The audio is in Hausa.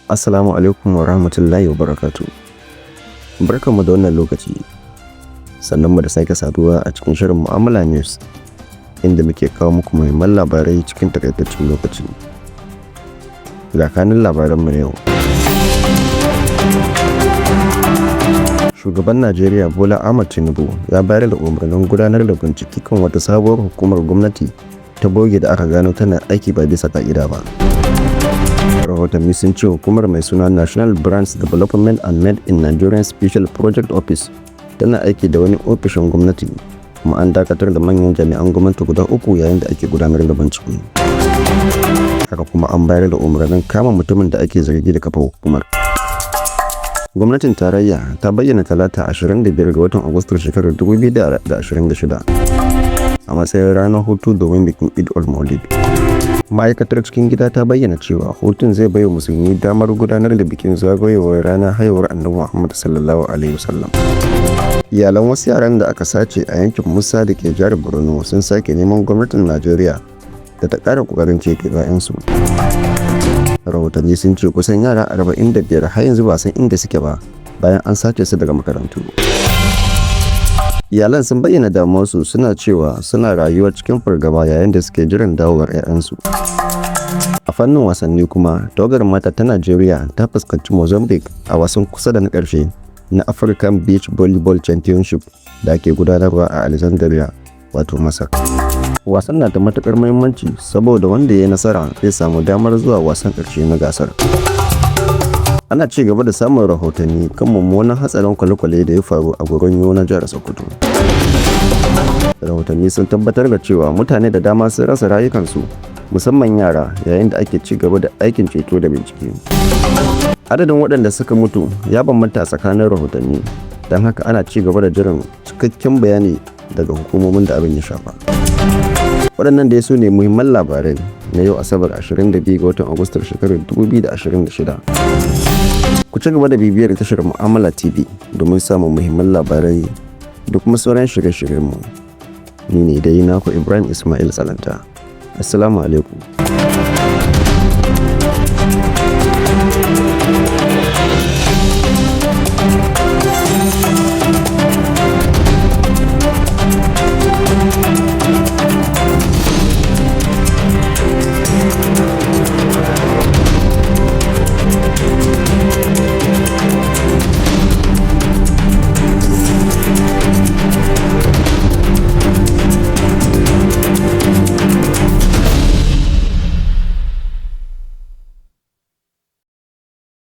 Assalamu alaikum wa rahmatullahi wa barakatuh. Barkanmu da wannan lokaci. Sannan mu da sake saduwa a cikin shirin Mu'amala News, inda muke kawo muku muhimman labarai cikin takaitaccen lokaci. Ga kanin labaranmu na yau. Shugaban Najeriya Bola Ahmed Tinubu ya bayar da umarnin gudanar da bincike kan wata sabuwar hukumar gwamnati ta boge da aka gano tana aiki ba bisa ka'ida ba. Rahotanni sun ce hukumar mai suna National Brands Development and Made in Nigerian Special Project Office tana aiki da wani ofishin gwamnati, kuma an dakatar da manyan jami'an gwamnati guda 3 yayin da ake gudanar da bincike. Haka kuma an bayar da umarnin kama mutumin da ake zargi da kafa hukumar. Gwamnatin tarayya ta bayyana talata 25 ga watan Agustar shekarar 2026 a matsayin ranar hutu domin bikin Eid-ul-Mawlid. Ma'aikatar cikin gida ta bayyana cewa hutun zai baiwa musulmi damar gudanar da bikin zagayowar ranar haihuwar Annabi Muhammad sallallahu alaihi wasallam. Iyalan wasu yaran da aka sace a yankin Musa da ke jihar Borno sun sake neman gwamnatin Najeriya da ta ƙara ƙoƙarin ceto 'ya'yansu. Rahotanni sun ce kusan yara 45 har yanzu ba san inda suke ba bayan an sace su daga makarantu. Iyalan sun bayyana damuwarsu, suna cewa suna rayuwa cikin fargaba yayin da suke jiran dawowar 'ya'yansu. A fannin wasanni kuma, tawagar mata ta Najeriya ta fuskanci Mozambique a wasan kusa da na ƙarshe na African Beach Volleyball Championship da ake gudanarwa a Alexandria, wato Masar. Wasan na da matuƙar muhimmanci saboda wanda ya yi nasara zai samu damar zuwa wasan ƙarshe na gasar. Ana ci gaba da samun rahotanni kan mummunan hatsarin kwale-kwale da ya faru a Goronyo na jihar Sokoto. Rahotanni sun tabbatar da cewa mutane da dama sun rasa rayukansu, musamman yara, yayin da ake ci gaba da aikin ceto da bincike. Adadin waɗanda suka mutu ya bambanta tsakanin rahotanni, don haka ana ci gaba da jiran cikakken bayani daga hukumomin da abin ya shafa. Waɗannan dai su ne muhimman labarai na yau Asabar 22 ga watan Agustar shekarar 2026. Ku ci gaba da bibiyar tashar Mu'amala TV domin samun muhimman labarai da kuma sauran shirye-shiryenmu. Ni ne dai naku Ibrahim Ismail Tsalanta. Assalamu alaikum.